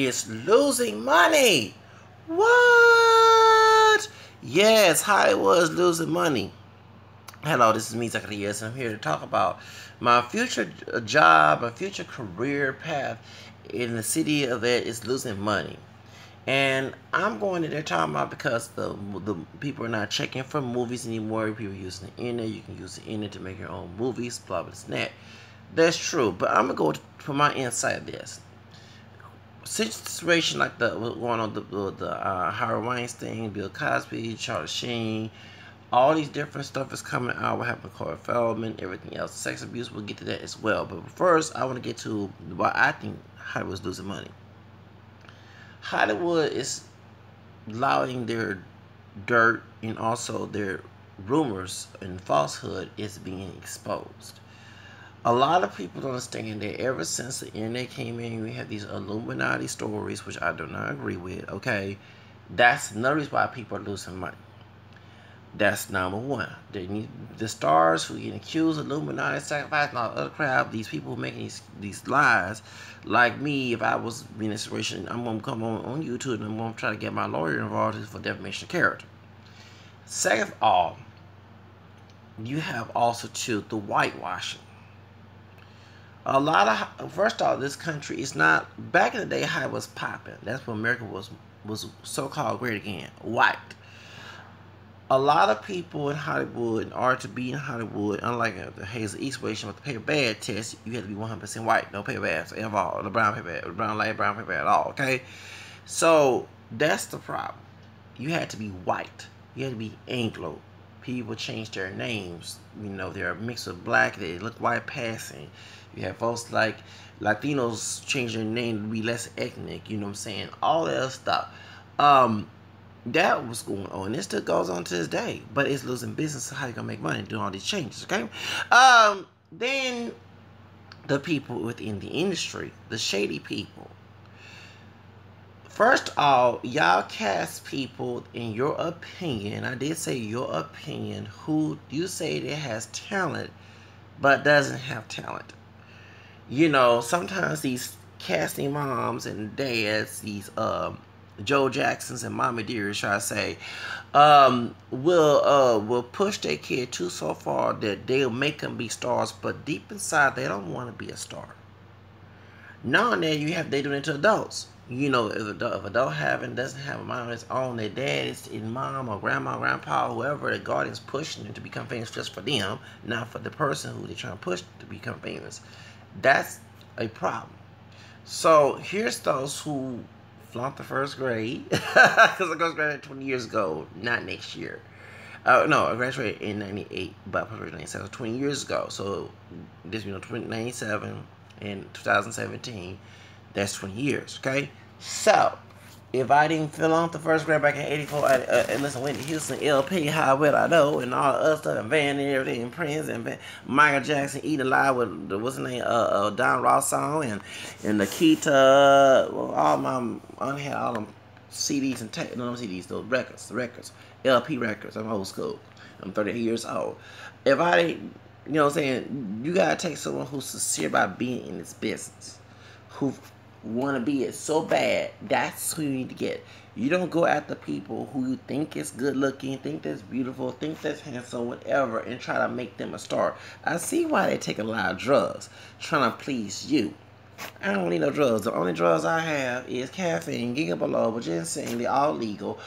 is losing money. What? Yes, Hollywood is losing money. Hello, this is me, Zacarias, and I'm here to talk about my future job, my future career path in the city of that is losing money. And I'm going to there talking about because the people are not checking for movies anymore. People are using the internet. You can use the internet to make your own movies, blah, blah, blah. That's true. But I'm going to go for my insight of this. Situation like the going on the Harvey Weinstein, Bill Cosby, Charlie Sheen, all these different stuff is coming out. What happened to Corey Feldman, everything else, sex abuse. We'll get to that as well. But first, I want to get to why I think Hollywood's losing money. Hollywood is allowing their dirt and also their rumors and falsehood is being exposed. A lot of people don't understand that ever since the internet came in, we have these Illuminati stories, which I do not agree with, okay? That's another reason why people are losing money. That's number one. The stars who get accused of Illuminati, sacrifice, and all the other crap, these people who making these lies, like me, if I was in a situation, I'm going to come on YouTube and I'm going to try to get my lawyer involved for defamation of character. Second of all, you have also, too, the whitewashing. A lot of, first off, this country is not, back in the day, how it was popping. That's when America was so-called great again, white. A lot of people in Hollywood, in order to be in Hollywood, unlike the Hazel East situation with the paper bag test, you have to be 100% white, no paper bags involved, the brown paper bag, the brown light brown paper bag at all, okay? So, that's the problem. You had to be white. You had to be Anglo. People change their names. You know, they're a mix of black, they look white passing. You have folks like Latinos change their name to be less ethnic, you know what I'm saying? All that other stuff. That was going on. It still goes on to this day. But it's losing business. So how you going to make money doing all these changes, okay? Then the people within the industry, the shady people. First of all, y'all cast people, in your opinion, I did say your opinion, who you say that has talent, but doesn't have talent. You know, sometimes these casting moms and dads, these Joe Jacksons and Mama Dearest try to say, will push their kid too so far that they'll make them be stars, but deep inside they don't want to be a star. Knowing that they do it to adults. You know, if adult doesn't have a mind on its own, their dad is in mom or grandma, grandpa, whoever, the guardian's pushing them to become famous just for them, not for the person who they're trying to push to become famous. That's a problem. So here's those who flunked the first grade, because I graduated 20 years ago, not next year. No, I graduated in 98, but I graduated in 97, 20 years ago. So this, 1997 and 2017, that's 20 years, okay? So, if I didn't fill on the first grade back in 84, and listen, Whitney Houston, LP, How Will I Know, and all the other stuff, and Van and everything, and Prince, and Michael Jackson, Eat Alive with, what's his name, Don Ross song, and Nikita, well, I had all them CDs and tape, no, them CDs, those records, LP records, I'm old school, I'm 38 years old. If I didn't, you know what I'm saying, you gotta take someone who's sincere about being in this business, who want to be it so bad. That's who you need to get. You don't go after people who you think is good looking, think that's beautiful, think that's handsome, whatever, and try to make them a star. I see why they take a lot of drugs, trying to please you. I don't need no drugs. The only drugs I have is caffeine, giga biloba, ginseng. They're all legal.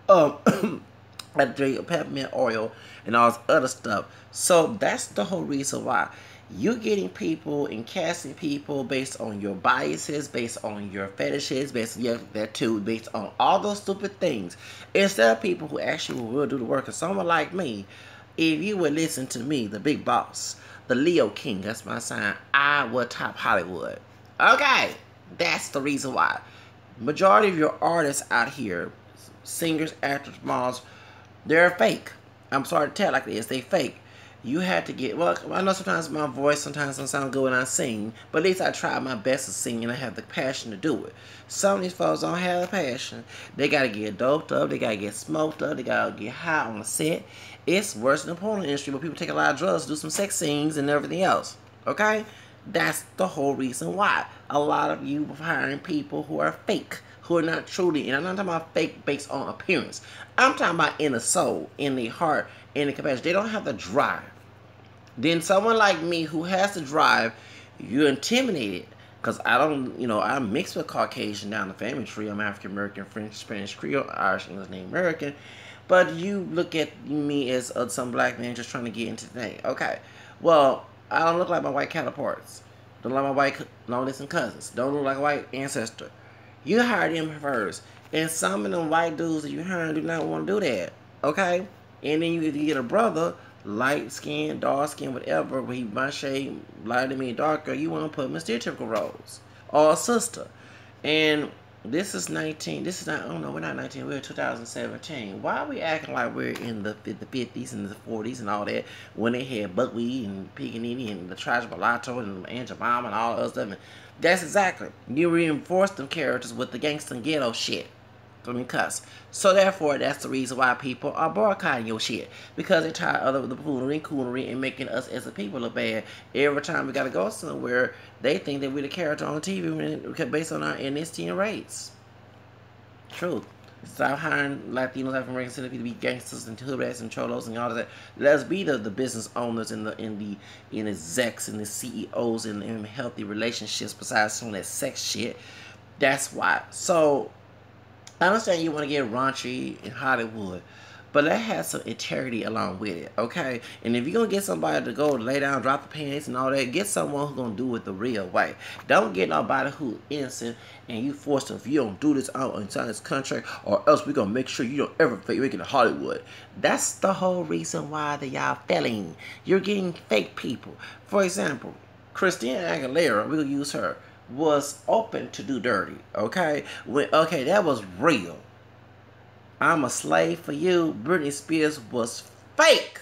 I drink peppermint oil and all this other stuff. So that's the whole reason why. You're getting people and casting people based on your biases, based on your fetishes, based on that too, based on all those stupid things. Instead of people who actually will do the work. And someone like me, if you would listen to me, the big boss, the Leo King, that's my sign, I would top Hollywood. Okay, that's the reason why. Majority of your artists out here, singers, actors, models, they're fake. I'm sorry to tell like this, they fake. You had to get, well, I know sometimes my voice sometimes doesn't sound good when I sing, but at least I try my best to sing and I have the passion to do it. Some of these folks don't have the passion. They got to get doped up, they got to get smoked up, they got to get high on the set. It's worse than the porn industry where people take a lot of drugs to do some sex scenes and everything else. Okay? That's the whole reason why. A lot of you are hiring people who are fake, who are not truly, and I'm not talking about fake based on appearance. I'm talking about in the soul, in the heart, in the compassion. They don't have the drive. Then someone like me who has the drive, you're intimidated. Because I don't, I'm mixed with Caucasian down the family tree. I'm African American, French, Spanish, Creole, Irish, English, Native American. But you look at me as some black man just trying to get into the thing. Okay. Well, I don't look like my white counterparts. Don't look like my white long-distance cousins. Don't look like a white ancestor. You hire them first. And some of them white dudes that you hire do not want to do that. Okay? And then you get a brother, light skin, dark skin, whatever, but he my shade lighter than me, darker, you want to put him in stereotypical roles. Or a sister. And this is 19, this is not, oh no, we're not 19, we're 2017. Why are we acting like we're in the 50s and the 40s and all that, when they had Buckwheat and Picanini and the Tragic Mulatto and Angel Bomb and all that other stuff? And that's exactly, you reinforce them characters with the gangsta and ghetto shit. I mean, cuss. So therefore, that's the reason why people are boycotting your shit, because they're tired of the coonery and making us as a people look bad. Every time we gotta go somewhere, they think that we're the character on TV based on our ethnicity and race. Truth. Stop hiring Latinos, African Americans to be gangsters and hood and cholos and all of that. Let's be the business owners and the execs and the CEOs and healthy relationships besides some of that sex shit. That's why. So I understand you want to get raunchy in Hollywood, but that has some integrity along with it, okay? And if you're going to get somebody to go lay down, drop the pants and all that, get someone who's going to do it the real way. Don't get nobody who's innocent and you forced them, if you don't do this out inside this contract, or else we're going to make sure you don't ever make it to Hollywood. That's the whole reason why y'all failing. You're getting fake people. For example, Christina Aguilera, we'll use her, was open to do dirty, okay? Okay, that was real. I'm a slave for you. Britney Spears was fake.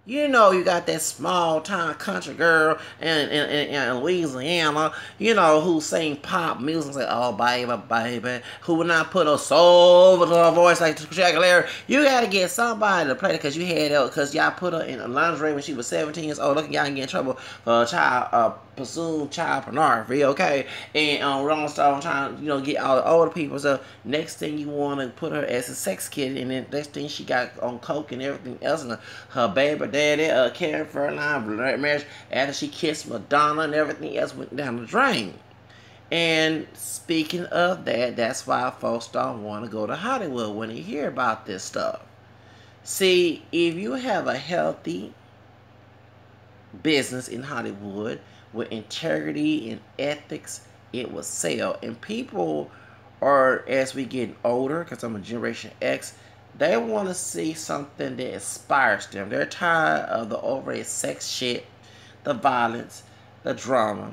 You know, you got that small town country girl in Louisiana, who sing pop music and say, oh, baby, baby, who would not put a soul with her voice like Christina Aguilera. You got to get somebody to play it because you had that, because y'all put her in a lingerie when she was 17 years old. Look, y'all can get in trouble for presumed child pornography, okay? And Rolling Stone trying to, get all the older people. So next thing you want to put her as a sex kid, and then next thing she got on coke and everything else, and her baby daddy, Karen Furlan, marriage after she kissed Madonna and everything else went down the drain. And speaking of that, that's why folks don't want to go to Hollywood when they hear about this stuff. See, if you have a healthy business in Hollywood with integrity and ethics, it will sell. And people are, as we get older, because I'm a Generation X, they want to see something that inspires them. They're tired of the overrated sex shit, the violence, the drama.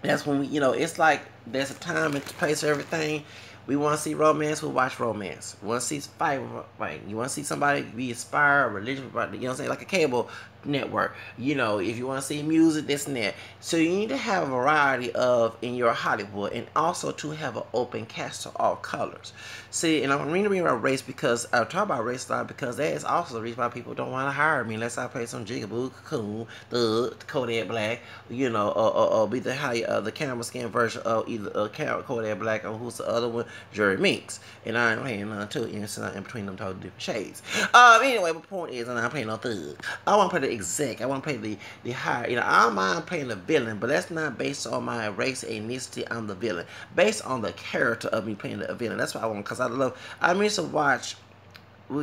That's when we, it's like there's a time and place for everything. We want to see romance, we'll watch romance. We want to see fight, right? You want to see somebody be inspired, religious, like a cable network. If you want to see music, this and that. So you need to have a variety of in your Hollywood, and also to have an open cast of all colors. See, and I'm reading about race because I talk about race a lot, because that is also the reason why people don't want to hire me unless I play some Jigaboo, Cocoon, the Kodak Black, or be the camera scan version of either Kodak Black or who's the other one, Jerry Meeks. And I ain't playing none too, so in between them totally different shades. Anyway, my point is, I'm not playing no thug. I want to play the exec. I want to play the higher. I don't mind playing the villain, but that's not based on my race, ethnicity. I'm the villain. Based on the character of me playing the villain. That's what I want, because I used to watch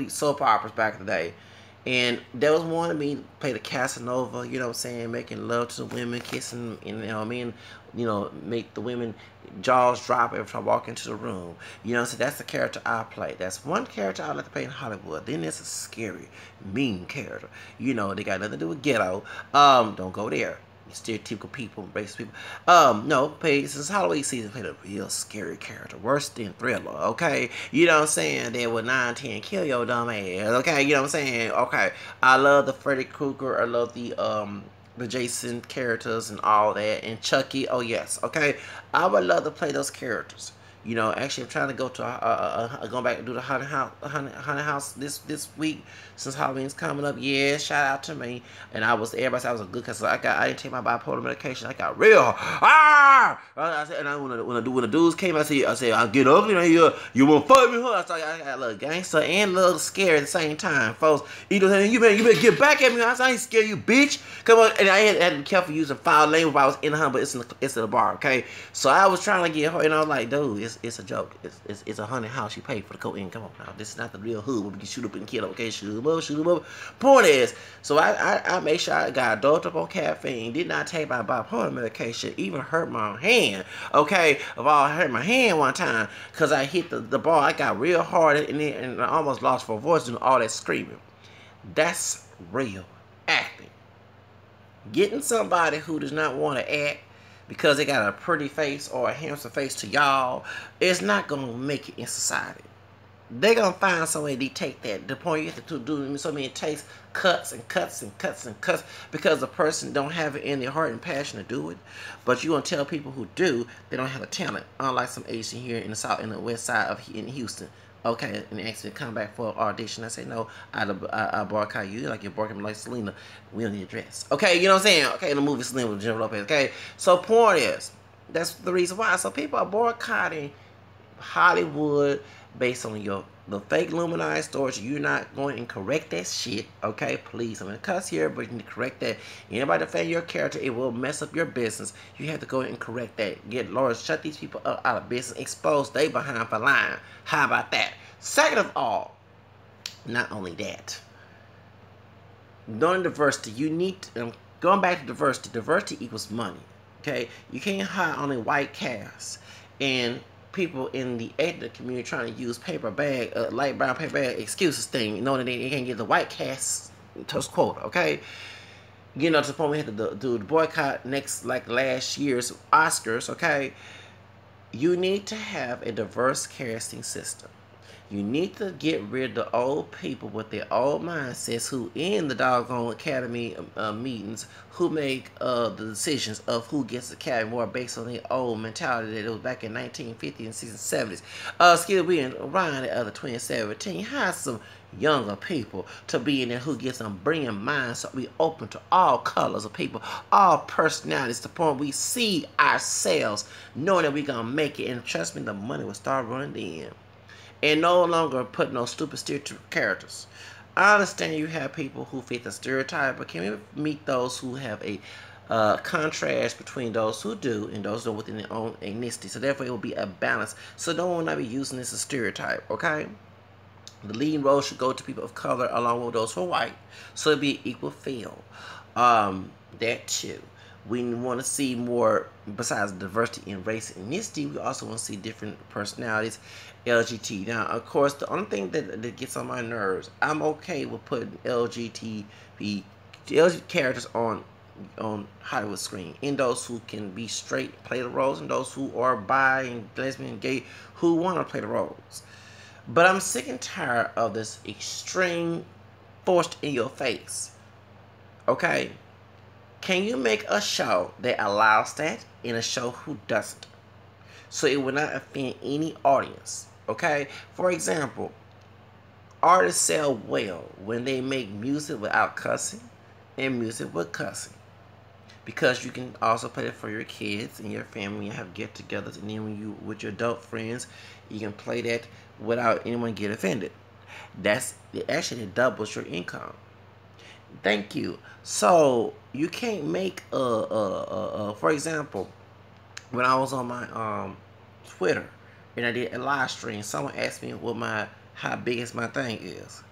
soap operas back in the day. And there was one of me play the Casanova, making love to the women, kissing, and make the women jaws drop every time I walk into the room. So that's the character I play. That's one character I like to play in Hollywood. Then there's a scary, mean character. They got nothing to do with ghetto. Don't go there. Stereotypical people, racist people. No, since Halloween season, play a real scary character, worse than Thriller, okay? You know what I'm saying? They would 9-10 kill your dumb ass, okay? You know what I'm saying? Okay, I love the Freddy Krueger, I love the Jason characters and all that, and Chucky, oh yes, okay? I would love to play those characters. You know, actually, I'm trying to go to going back to do the haunted house this week since Halloween's coming up. Yeah, shout out to me. And everybody said I was a good cause I didn't take my bipolar medication. I got real I said, and when the dudes came, I said I get up, you won't fuck me, huh? I got a little gangster and a little scared at the same time, folks. You better get back at me. I said I ain't scared you, bitch. Come on, and I had to be careful using foul language while I was in the hunt, but it's in the bar, okay? So I was trying to get her, and I was like, dude, it's a joke. It's a haunted house. You pay for the cocaine. Come on now, this is not the real hood where we can shoot up and kill. Okay, shoot them up. Point is, so I made sure I got doped up on caffeine. Did not take my bipolar medication. Even hurt my hand. Okay, I hurt my hand one time because I hit the ball. I got real hard and I almost lost for voice doing all that screaming. That's real acting. Getting somebody who does not want to act because they got a pretty face or a handsome face to y'all, it's not going to make it in society. They're going to find some way to take that. The point you have to do so many takes, cuts because the person don't have it in their heart and passion to do it. But you're going to tell people who do, they don't have a talent. Unlike some Asian here in the west side in Houston. Okay, and they asked me to come back for an audition. I say, no, I boycott you like you're boycotting like Selena. We don't need a dress. Okay, you know what I'm saying? Okay, in the movie Selena with Jennifer Lopez. Okay, so point is, that's the reason why. So people are boycotting Hollywood based on the fake Illuminati stories. You're not going and correct that shit. Okay, please. I'm going to cuss here, but you need to correct that. Anybody defend your character, it will mess up your business. You have to go and correct that. Get lawyers, shut these people up out of business, expose they behind for lying. How about that? Second of all, not only that, during diversity, you need to, going back to diversity. Diversity equals money. Okay, you can't hire only white cast and people in the ethnic community trying to use paper bag, light brown paper bag excuses thing, knowing that they can't get the white cast to quota. Okay, to the point we had to do the boycott next, like last year's Oscars. Okay, you need to have a diverse casting system. You need to get rid of the old people with their old mindsets who in the doggone academy meetings who make the decisions of who gets the academy more based on their old mentality that it was back in 1950s and 60s, 70s. Excuse me, and around the other 2017, have some younger people to be in there who gets them brilliant minds so we open to all colors of people, all personalities, to the point we see ourselves knowing that we're going to make it, and trust me, the money will start running in. And no longer put no stupid stereotypical characters. I understand you have people who fit the stereotype, but can we meet those who have a contrast between those who do and those who are within their own ethnicity? So therefore, it will be a balance. So no one will not be using this as a stereotype, okay? The leading role should go to people of color along with those who are white. So it'll be equal feel. That too. We want to see more, besides diversity in race and ethnicity, we also want to see different personalities, LGBT. Now, of course, the only thing that gets on my nerves, I'm okay with putting LGBT characters on Hollywood screen, in those who can be straight, play the roles, and those who are bi and lesbian, gay, who want to play the roles. But I'm sick and tired of this extreme, forced in your face. Okay? Can you make a show that allows that and a show who doesn't? So it will not offend any audience. Okay? For example, artists sell well when they make music without cussing and music with cussing. Because you can also play it for your kids and your family and have get-togethers, and then when you with your adult friends, you can play that without anyone get offended. It doubles your income. Thank you. So you can't make for example, when I was on my Twitter and I did a live stream, someone asked me how big my thing is.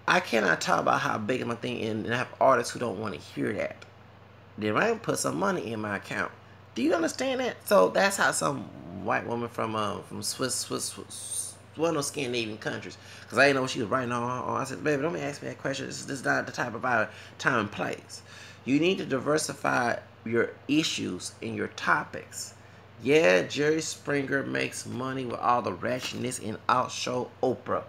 I cannot talk about how big my thing is and have artists who don't want to hear that. They might put some money in my account. Do you understand that? So that's how some white woman from one of those Scandinavian countries, because I didn't know what she was writing on. I said, baby, don't ask me that question. This is not the type of time and place. You need to diversify your issues and your topics. Yeah, Jerry Springer makes money with all the ratchetness and outshow Oprah.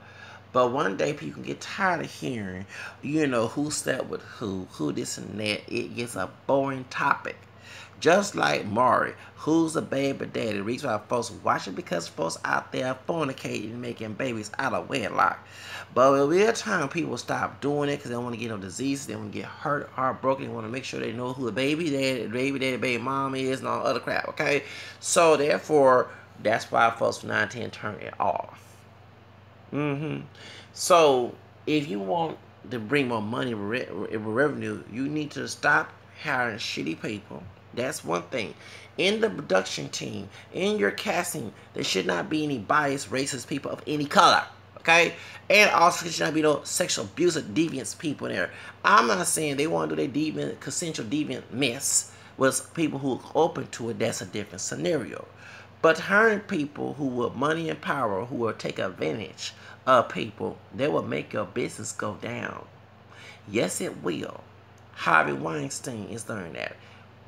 But one day people get tired of hearing, who slept with who this and that. It gets a boring topic. Just like Maury, who's a baby daddy. The reason why folks watch it because folks out there fornicating and making babies out of wedlock. But in real time, people stop doing it because they don't want to get no disease. They want to get hurt, heartbroken. They want to make sure they know who the baby daddy, baby mom is, and all other crap. Okay, so therefore, that's why folks from 910 turn it off. So if you want to bring more money revenue, you need to stop hiring shitty people. That's one thing. In the production team, in your casting, there should not be any biased, racist people of any color. Okay? And also, there should not be no sexual abuse or deviant people in there. I'm not saying they want to do their deviant, consensual deviant mess with people who are open to it. That's a different scenario. But hiring people who will money and power, who will take advantage of people, they will make your business go down. Yes, it will. Harvey Weinstein is doing that.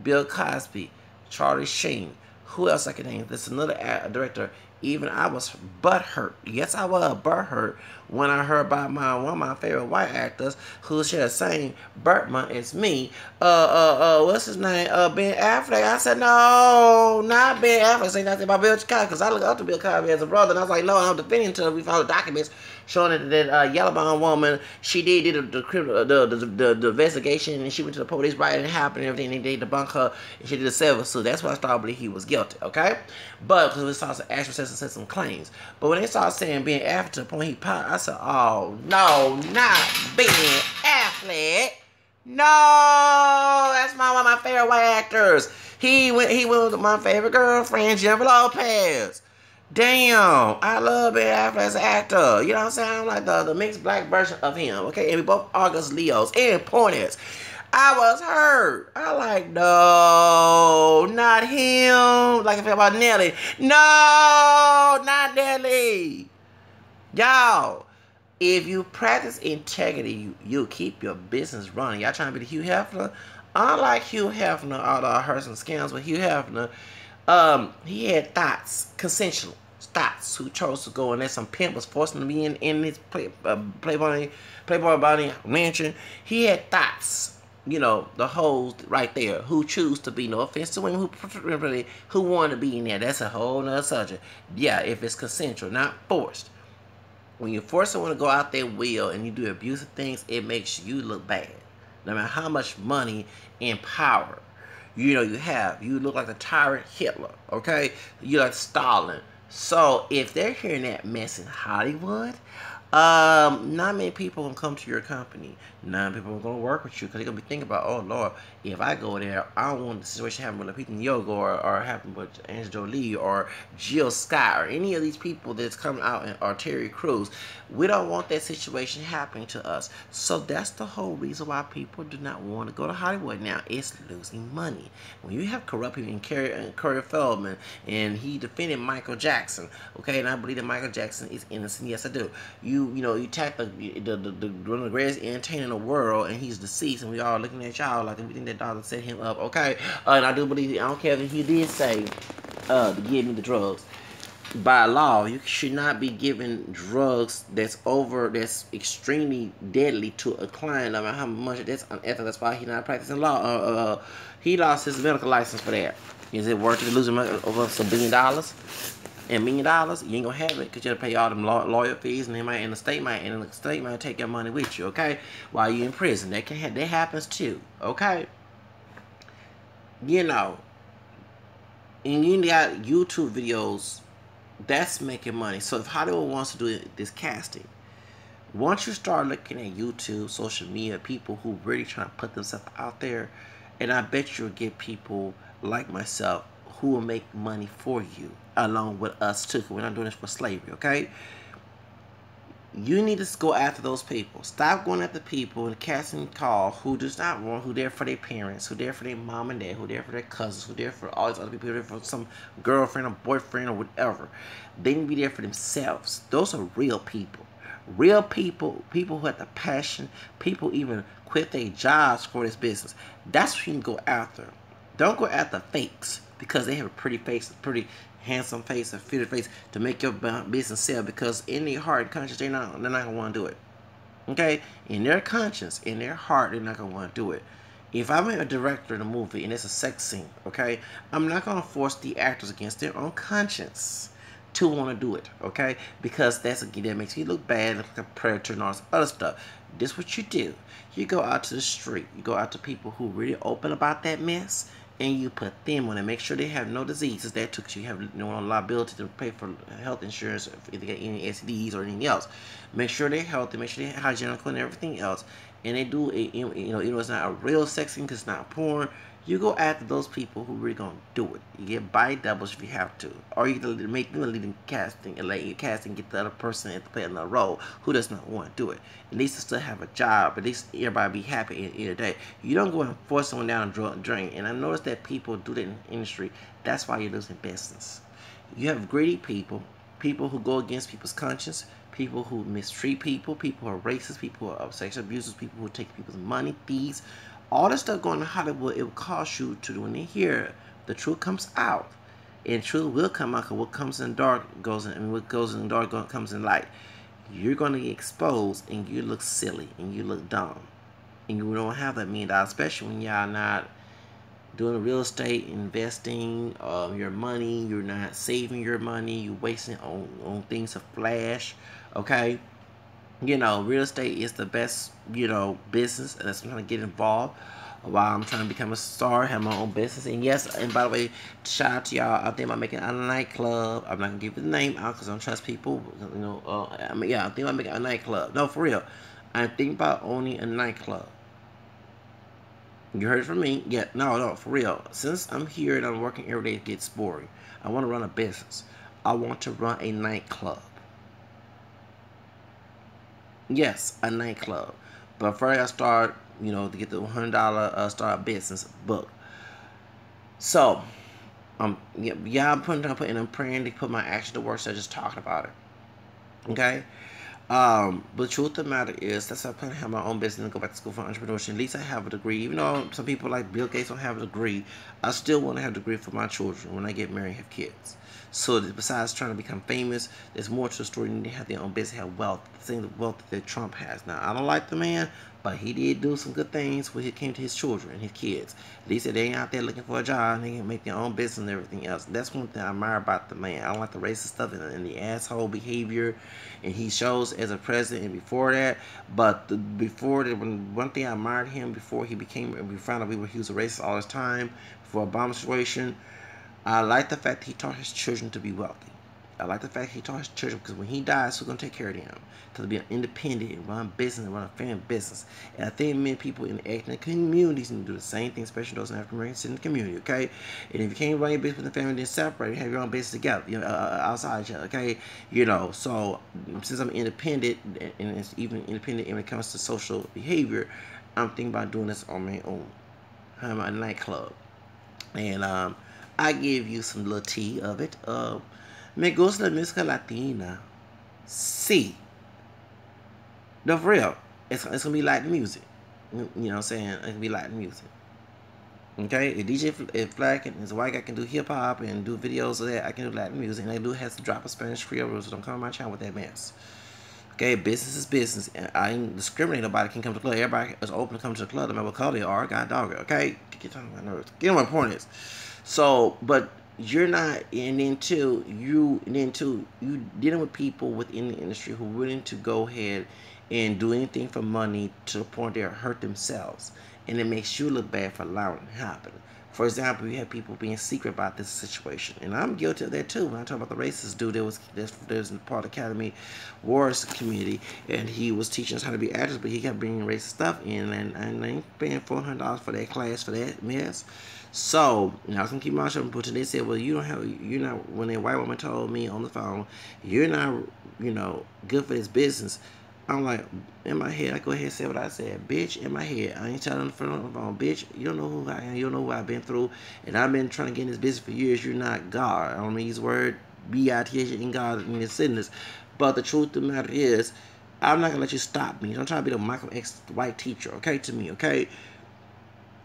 Bill Cosby, Charlie Sheen. Who else I can name? There's another director. Even I was butthurt. Yes, I was butthurt when I heard about one of my favorite white actors who share the same Bertman as me. What's his name? Ben Affleck. I said, no, not Ben Affleck. Say nothing about Bill Cosby because I look up to Bill Cosby as a brother, and I was like, no, I'm defending until we found the documents showing that Yellowbone woman, she did the investigation, and she went to the police right and it happened and everything, and they debunked her, and she did a civil suit. That's why I started to believe he was guilty, okay? But because we saw some actual said some claims. But when they started saying Ben Affleck to the point he popped, I said, oh, no, not Ben Affleck. No, that's one of my favorite white actors. He went with my favorite girlfriend, Jennifer Lopez. Damn, I love Ben Affleck as an actor. You know what I'm saying? I'm like the mixed black version of him. Okay, and we both August Leos and Pointers. I was hurt. I like, no, not him. Like I feel about Nelly. No, not Nelly. Y'all, if you practice integrity, you'll keep your business running. Y'all trying to be the Hugh Hefner? Unlike Hugh Hefner, although I heard some scams with Hugh Hefner, he had thoughts, consensual thoughts, who chose to go and let some pimp was forcing him to be in his Playboy Bunny mansion. He had thoughts. You know, the hoes right there who choose to be, no offense to women who want to be in there. That's a whole nother subject. Yeah, if it's consensual, not forced. When you force someone to go out their will and you do abusive things, it makes you look bad. No matter how much money and power you have. You look like the tyrant Hitler, okay? You like Stalin. So if they're hearing that mess in Hollywood, not many people gonna come to your company. Not many people are gonna work with you because they're gonna be thinking about, oh Lord, if I go there, I don't want the situation happen with Lupita Nyong'o or happen with Angelina Jolie or Jill Scott or any of these people that's coming out or Terry Crews. We don't want that situation happening to us. So that's the whole reason why people do not want to go to Hollywood now. It's losing money. When you have corrupt people in Corey Feldman, and he defended Michael Jackson, okay, and I believe that Michael Jackson is innocent. Yes, I do. You attack one of the greatest entertainers in the world, and he's deceased, and we all looking at y'all like we think that dog set him up, okay? And I do believe, I don't care if he did say to give me the drugs. By law, you should not be giving drugs that's extremely deadly to a client. No matter how much that's unethical. That's why he's not practicing law. He lost his medical license for that. Is it worth it to lose over some $1 billion? And $1 million, you ain't gonna have it because you gotta pay all them lawyer fees, and the state might take your money with you, okay? While you're in prison, that happens too, okay? You know, and you got YouTube videos that's making money. So if Hollywood wants to do this casting, once you start looking at YouTube, social media, people who really trying to put themselves out there, and I bet you'll get people like myself who will make money for you, along with us too. We're not doing this for slavery, okay? You need to go after those people. Stop going after people and casting call who does not want, who there for their parents, who there for their mom and dad, who there for their cousins, who there for all these other people, who there for some girlfriend or boyfriend or whatever. They need to be there for themselves. Those are real people. Real people, people who have the passion, people even quit their jobs for this business. That's what you can go after. Don't go after fakes because they have a pretty face, a pretty handsome face, a fitted face to make your business sell, because in their heart and conscience, they're not gonna want to do it. Okay? In their conscience, in their heart, they're not gonna want to do it. If I'm a director in a movie and it's a sex scene, okay, I'm not gonna force the actors against their own conscience to want to do it, okay? Because that makes you look bad, look like a predator and all this other stuff. This what you do. You go out to the street. You go out to people who really open about that mess, and you put them on it. Make sure they have no diseases that took you have no liability to pay for health insurance if they get any STDs or anything else. Make sure they're healthy. Make sure they're hygienical and everything else. And they do it, it's not a real sex scene because it's not porn. You go after those people who really gonna do it. You get body doubles if you have to, or you can make them lead in casting and let you casting get the other person to play another role who does not want to do it. At least to still have a job. At least everybody be happy in the day. You don't go and force someone down a drain. And I noticed that people do that in the industry. That's why you're losing business. You have greedy people, people who go against people's conscience, people who mistreat people, people who are racist, people who are sexual abusers, people who take people's money, thieves. All this stuff going on in Hollywood, it will cause you to, when they hear the truth comes out, and truth will come out, because what comes in dark goes in, and what goes in dark comes in light. You're going to get exposed, and you look silly, and you look dumb. And you don't have that $1 million, especially when y'all not doing real estate, investing your money, you're not saving your money, you're wasting on things to flash, okay? Real estate is the best, business, and that's why I'm trying to get involved while I'm trying to become a star, have my own business. And yes, and by the way, shout out to y'all. I think I'm making a nightclub. I'm not gonna give the name out because I don't trust people. I think I'm making a nightclub. No, for real. I'm thinking about owning a nightclub. You heard it from me. Yeah, no, for real. Since I'm here and I'm working every day, it gets boring. I want to run a business. I want to run a nightclub. Yes, a nightclub. But first I start, to get the $100 start business book. So, I'm praying to put my action to work, so just talking about it. Okay? But the truth of the matter is, that's why I plan to have my own business and go back to school for entrepreneurship. At least I have a degree. Even though some people like Bill Gates don't have a degree, I still want to have a degree for my children when I get married and have kids. So besides trying to become famous, there's more to the story than they have their own business, have wealth, the same wealth that Trump has. Now, I don't like the man, but he did do some good things when it came to his children and his kids. At least they ain't out there looking for a job, and they can make their own business and everything else. That's one thing I admire about the man. I don't like the racist stuff and the asshole behavior, and he shows as a president and before that. But one thing I admired him before we found out he was a racist all his time, before Obama situation. I like the fact that he taught his children to be wealthy. I like the fact he taught his children, because when he dies, who's going to take care of them? To be an independent and run business and run a family business. And I think many people in the ethnic communities need to do the same thing, especially those in African Americans in the community, okay? And if you can't run your business with the family, then separate, have your own business together, outside each other, okay? So since I'm independent, and it's even independent when it comes to social behavior, I'm thinking about doing this on my own. I'm a nightclub. And I give you some little tea of it. Me gusta la música latina. Sí. No, for real. It's going to be Latin music. You know what I'm saying? It's going to be Latin music. Okay? If DJ Black and his white guy can do hip-hop and do videos of that, I can do Latin music. And I do have to drop a Spanish Creole rule, so don't come on my channel with that mess. Okay? Business is business. And I ain't discriminating. Nobody can come to the club. Everybody is open to come to the club, no matter what color they are. God dog it. Okay? Get on my nerves. Get on my point is. So, but you're not, and then two, you dealing with people within the industry who are willing to go ahead and do anything for money to the point they hurt themselves, and it makes you look bad for allowing it to happen. For example, you have people being secret about this situation, and I'm guilty of that too. When I talk about the racist dude, there was part of Academy Wars community, and he was teaching us how to be actors, but he kept bringing racist stuff in, and I ain't paying $400 for that class for that mess. So, I was gonna keep my show, but they said, well, you're not, when a white woman told me on the phone, you're not, good for this business. I'm like, in my head, I go ahead and say what I said. Bitch, in my head, I ain't telling the phone, bitch, you don't know who I am, you don't know what I've been through, and I've been trying to get in this business for years. You're not God. I don't mean use the word B-I-T-H in God in this sentence. But the truth of the matter is, I'm not gonna let you stop me. Don't try to be the Michael X white teacher, okay, to me, okay?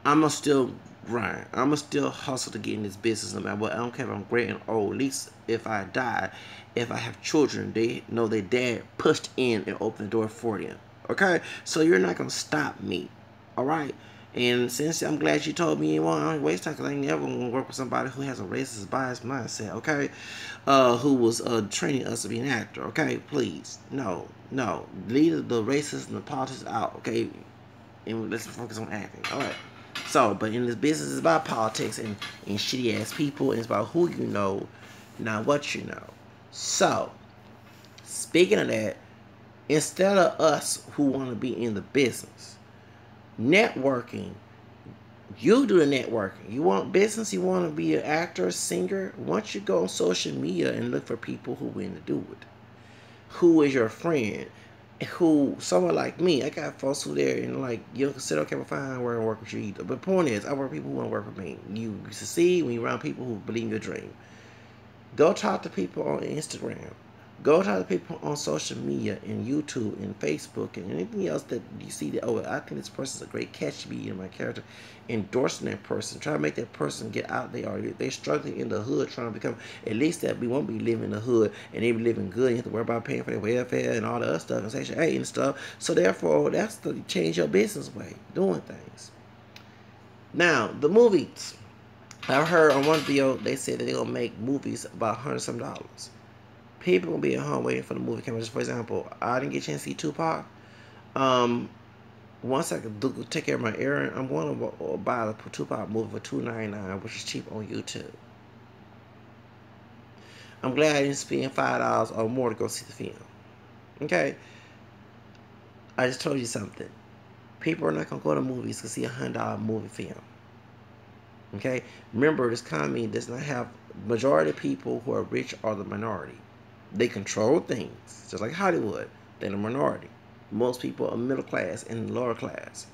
I'ma still grind. I'ma still hustle to get in this business no matter what. I don't care if I'm great and old. At least if I die, if I have children, they know their dad pushed in and opened the door for them. Okay? So you're not gonna stop me. Alright? And since I'm glad you told me you won't waste time, because I ain't never gonna work with somebody who has a racist bias mindset, okay? Who was training us to be an actor, okay? Please, no, no, leave the racist and the politics out, okay? And let's focus on acting, all right? So, but in this business, it's about politics and shitty ass people, and it's about who you know, not what you know. So, speaking of that, instead of us who want to be in the business, networking, you do the networking. You want business, you want to be an actor, singer. Once you go on social media and look for people who want to do it, who is your friend, who someone like me, I got folks who there and like you don't consider okay, well, fine, we're gonna work with you either. But the point is, I work with people who want to work with me. You succeed when you're around people who believe in your dream. Go talk to people on Instagram. Go talk to people on social media and YouTube and Facebook and anything else that you see that, oh, I think this person's a great catch to be in my character. Endorsing that person. Try to make that person get out there. Or they're struggling in the hood trying to become, at least that we won't be living in the hood and they be living good. You have to worry about paying for their welfare and all the other stuff and Section 8 and stuff. So therefore, that's to change your business way, doing things. Now, the movies. I heard on one video they said that they're gonna make movies about $100 some. People gonna be at home waiting for the movie coming. Just for example, I didn't get a chance to see Tupac. Um, Once I can take care of my errand, I'm going to buy the Tupac movie for $2.99, which is cheap on YouTube. I'm glad I didn't spend $5 or more to go see the film. Okay, I just told you something. People are not gonna go to movies to see $100 movie film. Okay, remember this economy does not have majority of people who are rich are the minority. They control things, just like Hollywood. They're the minority. Most people are middle class and lower class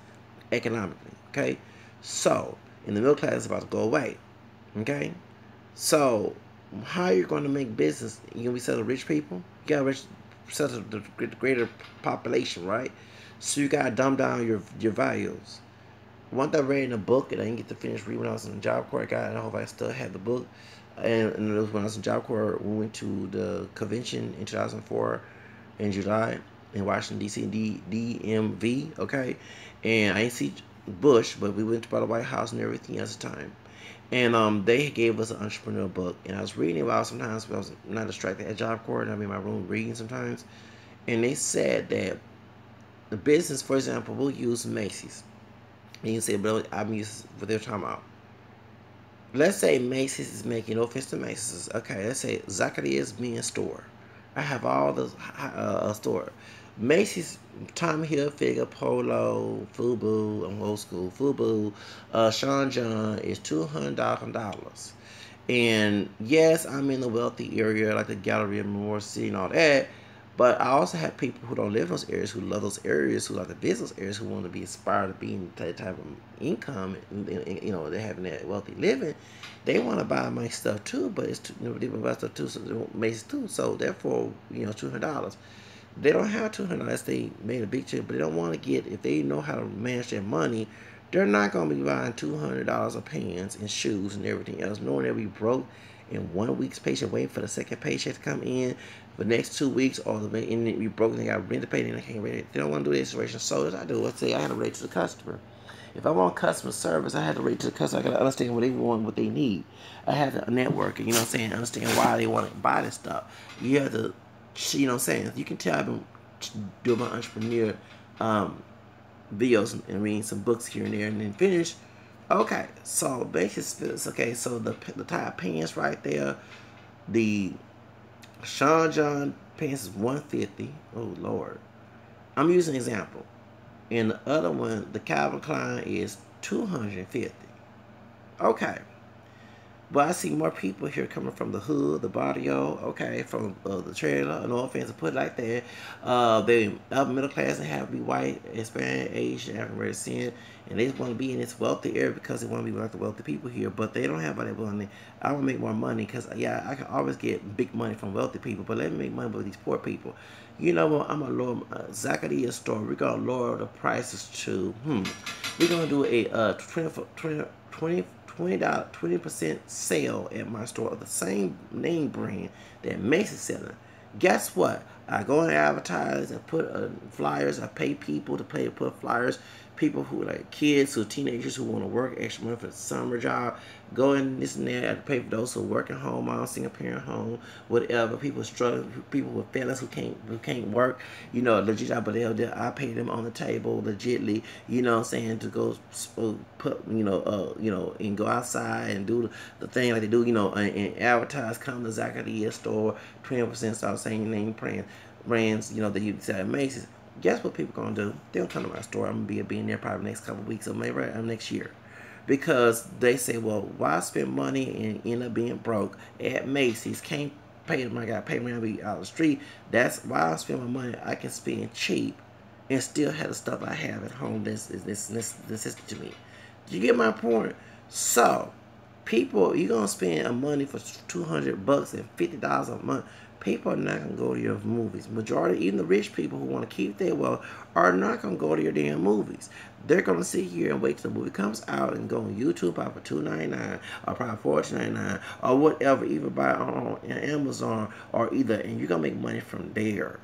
economically. Okay, so and the middle class is about to go away. Okay, so how are you going to make business? You gonna be selling rich people? You gotta sell to the greater population, right? So you gotta dumb down your values. Once I read in a book, and I didn't get to finish reading when I was in the Job Corps. I hope I still had the book. And it was when I was in Job Corps, we went to the convention in 2004 in July in Washington, D.C., DMV, okay? And I didn't see Bush, but we went to the White House and everything else at the time. And they gave us an entrepreneur book. And I was reading about sometimes, but I was not distracted at Job Corps, and I'm in my room reading sometimes. And they said that the business, for example, we'll use Macy's. And you say, but I'm used what they're talking about. Let's say Macy's is making, no offense to Macy's. Okay, let's say Zacchaeus me in store. I have all the store. Macy's, Tommy Hilfiger, Polo, Fubu, I'm old school, Fubu, Sean John is $200,000. And yes, I'm in the wealthy area, like the Galleria, Memorial City, and all that. But I also have people who don't live in those areas, who love those areas, who like the business areas, who want to be inspired to be in that type of income, and you know, they're having that wealthy living. They want to buy my stuff too, but it's too, you know, they want to buy stuff too, so they want Macy's too. So therefore, you know, $200. They don't have $200. They made a big check, but they don't want to get. If they know how to manage their money, they're not going to be buying $200 of pants and shoes and everything else, knowing they'll be broke in 1 week's paycheck, waiting for the second paycheck to come in for the next 2 weeks, or the and be broke and they got rent to pay, and they can't rent it. They don't want to do this situation. So as I do, let's say I had to relate to the customer. If I want customer service, I had to relate to the customer. I got to understand what they want, what they need. I have to network, you know what I'm saying, understand why they want to buy this stuff. You have to, you know what I'm saying. You can tell I've been doing my entrepreneur videos and reading some books here and there, and then finish. Okay, so basically, okay, so the type of pants right there, the Sean John pants is $150. Oh Lord, I'm using an example, and the other one, the Calvin Klein, is $250. Okay. But I see more people here coming from the hood, the barrio, okay, from the trailer, no offense to put it like that. They upper middle class and have to be white, Hispanic, Asian, African American, and they just want to be in this wealthy area because they want to be like the wealthy people here, but they don't have all that money. I want to make more money because, yeah, I can always get big money from wealthy people, but let me make money with these poor people. You know what? I'm going to lower Zacchaeus store. We're going to lower the prices to, we're going to do a 20% sale at my store of the same name brand that Macy's selling. Guess what? I go and advertise and put flyers. I pay people to put flyers. People who like kids or teenagers who want to work extra money for the summer job. Go in this and that. I pay for those who are working home, mom, single parent home, whatever. People struggling, people with fellas who can't work. You know, legit job, but I pay them on the table legitly. You know what I'm saying, to go put and go outside and do the thing like they do. You know, and advertise. Come to Zacchaeus store, 20% start saying your name, brands. You know that you sell at Macy's. Guess what people gonna do? They don't come to my store. I'm gonna be in there probably next couple of weeks or maybe next year, because they say, well, why spend money and end up being broke at Macy's? Can't pay them. I gotta pay me to be out the street. That's why I spend my money. I can spend cheap and still have the stuff I have at home. This to me. You get my point? So, people, you're gonna spend money for $200 and $50 a month. People are not going to go to your movies. Majority, even the rich people who want to keep their wealth, are not going to go to your damn movies. They're going to sit here and wait till the movie comes out and go on YouTube probably for $2.99 or probably $4.99 or whatever, even buy on Amazon or either, and you're going to make money from there.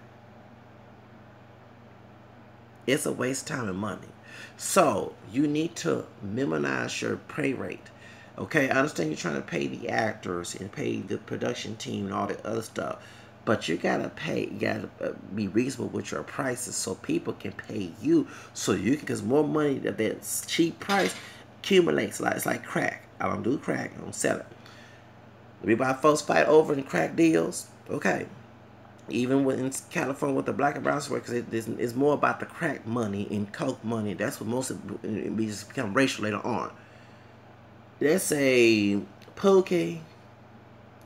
It's a waste of time and money. So, you need to minimize your pay rate. Okay, I understand you're trying to pay the actors and pay the production team and all the other stuff, but you gotta be reasonable with your prices so people can pay you, so you can, because more money at that cheap price accumulates. It's like crack. I don't do crack. I don't sell it. Everybody folks fight over in crack deals. Okay, even in California with the black and brown workers, it's more about the crack money and coke money. That's what most of it just become racial later on. Let's say Pookie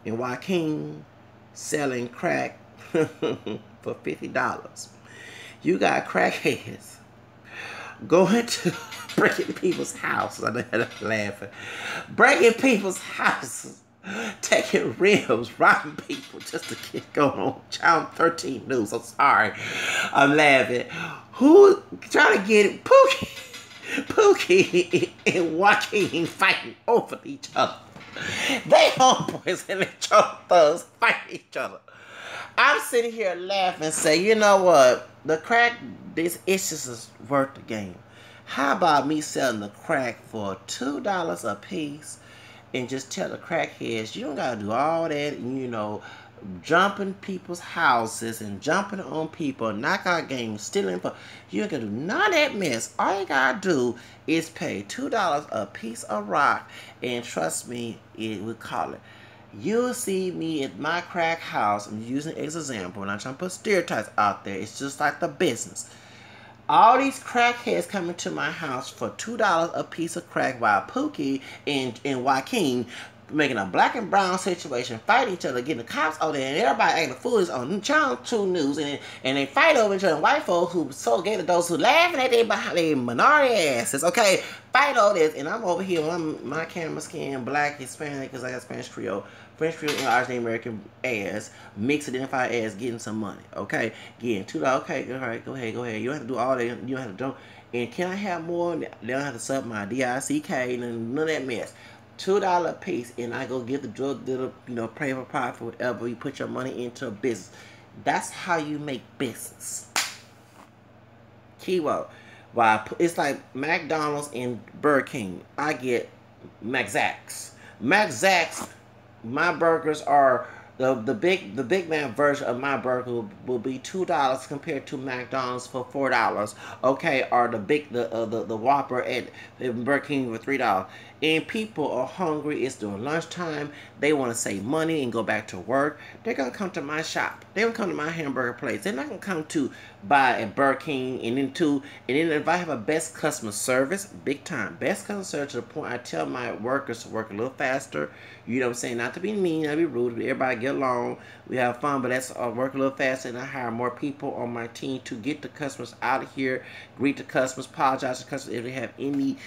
and Joaquin selling crack for $50. You got crackheads going to breaking people's houses. I know I'm laughing. Breaking people's houses, taking ribs, robbing people just to get going on Channel 13 News. I'm sorry. I'm laughing. Who trying to get it? Pookie and Joaquin fighting over each other. They homeboys and they thugs fighting each other. I'm sitting here laughing and say, you know what? The crack, this issues is worth the game. How about me selling the crack for $2 a piece and just tell the crackheads, you don't got to do all that, you know, jumping people's houses and jumping on people, knockout games, stealing. You ain't gonna do none of that mess. All you gotta do is pay $2 a piece of rock, and trust me, it will call it. You'll see me at my crack house. I'm using it as an example, and I'm trying to put stereotypes out there. It's just like the business. All these crackheads coming to my house for $2 a piece of crack, while Pookie and Joaquin making a black and brown situation, fight each other, getting the cops out there, and everybody acting foolish on Channel 2 News, and they fight over each other. And white folks who so gay to those who laughing at their minority asses, okay, fight all this, and I'm over here, my camera skin, black, Hispanic, because I got Spanish Creole, French Creole, and Irish American ass, mixed identified as getting some money, okay, getting $2, okay, all right, go ahead, you don't have to do all that, you don't have to do, and can I have more? They don't have to sub my DICK, and none of that mess. $2 a piece, and I go get the drug dealer, pay for profit, whatever. You put your money into a business. That's how you make business. Keyword. Why? It's like McDonald's and Burger King. I get McZack's. McZack's. My burgers are the big man version of my burger will be $2 compared to McDonald's for $4. Okay, or the Whopper at Burger King for $3. And people are hungry. It's during lunchtime. They want to save money and go back to work. They're gonna come to my shop. They're gonna come to my hamburger place. They're not gonna come to buy at Burger King and then if I have a best customer service, big time best customer service to the point I tell my workers to work a little faster. You know what I'm saying? Not to be mean, not to be rude. Everybody get along. We have fun, but that's work a little faster, and I hire more people on my team to get the customers out of here, greet the customers, apologize to the customers if they have any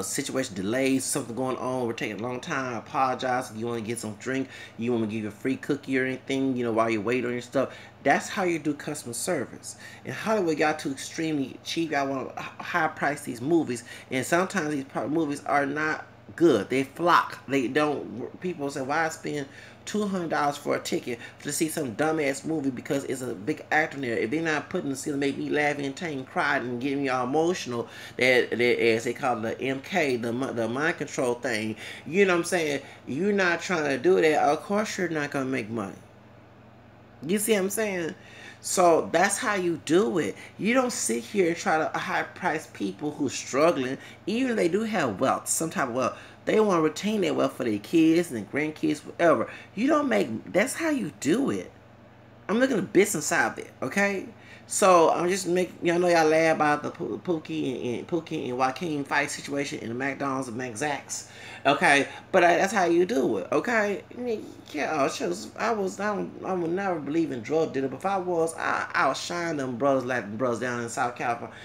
situation delays, something going on, we're taking a long time, apologize. If you want to get some drink, you want to give you a free cookie or anything, while you wait on your stuff. That's how you do customer service. In Hollywood, got too extremely cheap. I want to high price these movies, and sometimes these movies are not good. They flock. They don't. People say, why spend $200 for a ticket to see some dumbass movie because it's a big actor in there. If they're not putting the scene to make me laugh, entertain, cry, and get me all emotional, that as they call it, the MK, the mind control thing. You know what I'm saying? You're not trying to do that. Of course, you're not gonna make money. You see what I'm saying? So that's how you do it. You don't sit here and try to high price people who's struggling, even if they do have wealth, some type of wealth. They want to retain their wealth for their kids and grandkids, whatever. You don't make, that's how you do it. I'm looking at the business side of it, okay? So I'm just making, y'all know y'all laugh about the Pookie and Joaquin fight situation in the McDonald's and McZack's, okay? But that's how you do it, okay? Yeah, I would never believe in drug dealer, but if I was, I'll shine them brothers like them brothers down in South California.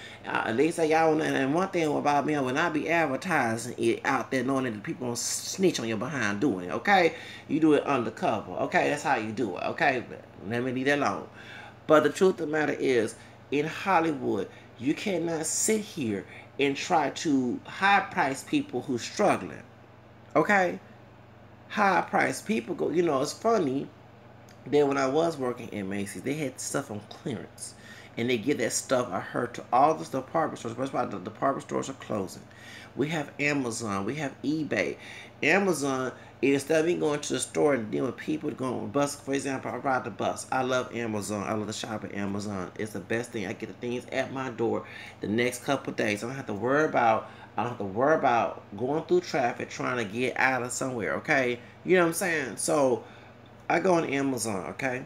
They say y'all, and one thing about me, I will not be advertising it out there knowing that the people gonna snitch on your behind doing it, okay? You do it undercover, okay? That's how you do it, okay? Let me leave that alone. But the truth of the matter is, in Hollywood, you cannot sit here and try to high-price people who's struggling. Okay? High-price people go, you know, it's funny that when I was working at Macy's, they had stuff on clearance. And they give that stuff, I heard, to all the department stores. That's why the department stores are closing. We have Amazon. We have eBay. Amazon, instead of me going to the store and dealing with people going on bus, for example, I ride the bus. I love Amazon. I love to shop at Amazon. It's the best thing. I get the things at my door the next couple of days. I don't have to worry about going through traffic trying to get out of somewhere, okay? You know what I'm saying? So I go on Amazon, okay?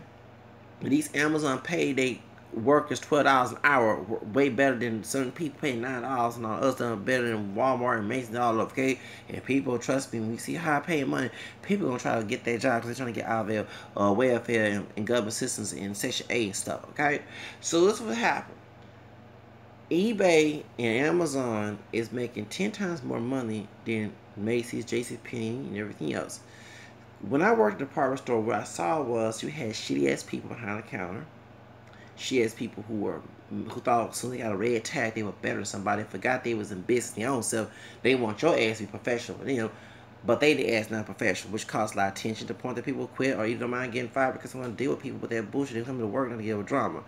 These Amazon pay workers $12 an hour, way better than certain people pay $9 and all us done better than Walmart and Macy's and all of, okay? And people, trust me, when we see high paying money, people gonna try to get their job because they're trying to get out of their welfare and government assistance in Section 8 and stuff, okay? So this is what happened. eBay and Amazon is making 10 times more money than Macy's, JCPenney, and everything else. When I worked at the department store, what I saw was you had shitty ass people behind the counter. She has people who thought as soon as they got a red tag they were better than somebody, forgot they was in business their own self. They want your ass to be professional, you know, but the ass not professional, which causes a lot of tension to the point that people quit or either don't mind getting fired because they want to deal with people with that bullshit. They come to work and deal with drama.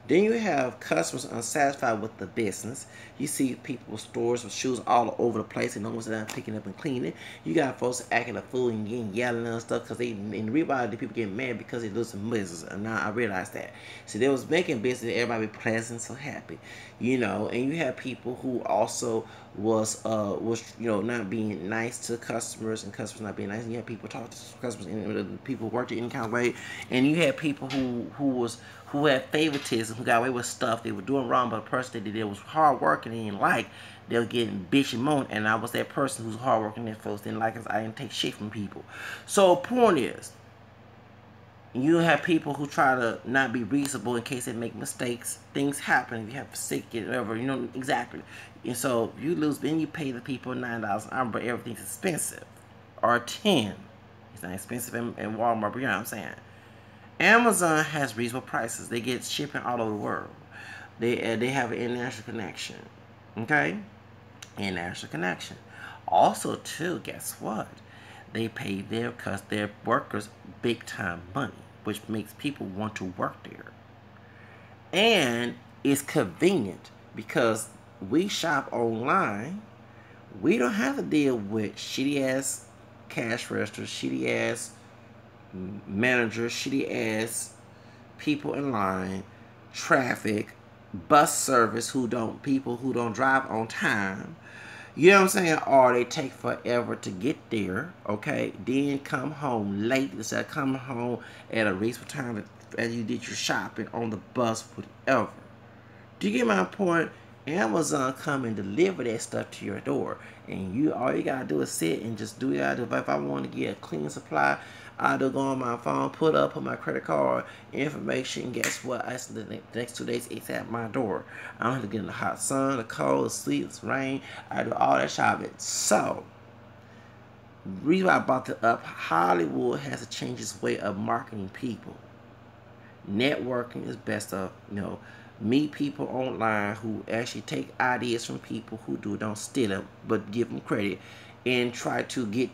Then you have customers unsatisfied with the business. You see people with stores with shoes all over the place and no one's down picking up and cleaning. You got folks acting a fool and getting yelling and stuff because in reality people getting mad because they losing business. And now I realized that. See, they was making business, everybody be pleasant, so happy, you know. And you have people who also was you know, not being nice to customers and customers not being nice. And you have people talk to customers and people worked in any kind of way. And you had people who had favoritism, who got away with stuff they were doing wrong, but the person they did was hard working and didn't like, they were getting bitch and moan, and I was that person who's hard working and folks didn't like us. I didn't take shit from people. So point is, you have people who try to not be reasonable in case they make mistakes. Things happen. If you have sick, whatever, you know exactly. And so you lose, then you pay the people $9 an hour, but everything's expensive, or $10. It's not expensive in Walmart, but you know what I'm saying. Amazon has reasonable prices. They get shipping all over the world. They have an international connection. Okay? International connection. Also, too, guess what? They pay their workers big time money, which makes people want to work there. And it's convenient because we shop online. We don't have to deal with shitty ass cash registers, shitty ass managers, shitty ass people in line, traffic, bus service people who don't drive on time. You know what I'm saying? Or they take forever to get there, okay? Then come home late instead of coming home at a reasonable time as you did your shopping on the bus, whatever. Do you get my point? Amazon come and deliver that stuff to your door, and all you gotta do is sit and just do what you gotta do. If I want to get a cleaning supply, I do go on my phone, put my credit card information. Guess what? The next 2 days it's at my door. I don't have to get in the hot sun, the cold, the sleet, the rain. I do all that shopping. So, reason why I brought it up, Hollywood has to change its way of marketing people. Networking is best of, you know, meet people online who actually take ideas from people who don't steal them, but give them credit and try to get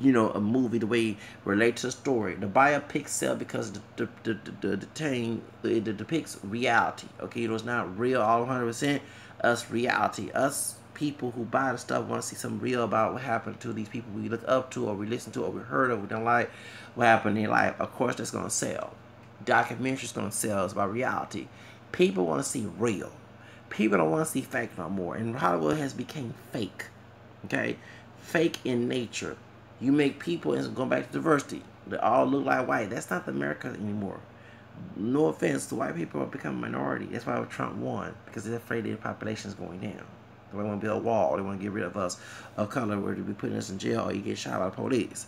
a movie the way it relates to the story. The biopics sell because it depicts reality. Okay, it's not real all 100%. Us reality. Us people who buy the stuff want to see something real about what happened to these people we look up to, or we listen to, or we heard of, we don't like what happened in their life. Of course, that's gonna sell. Documentaries gonna sell. It's about reality. People want to see real. People don't want to see fake no more. And Hollywood has become fake. Okay, fake in nature. You make people, and going back to diversity, they all look like white. That's not the America anymore. No offense, the white people are becoming a minority. That's why Trump won, because they're afraid their population is going down. They want to build a wall. They want to get rid of us of color, where to be putting us in jail, or you get shot by the police.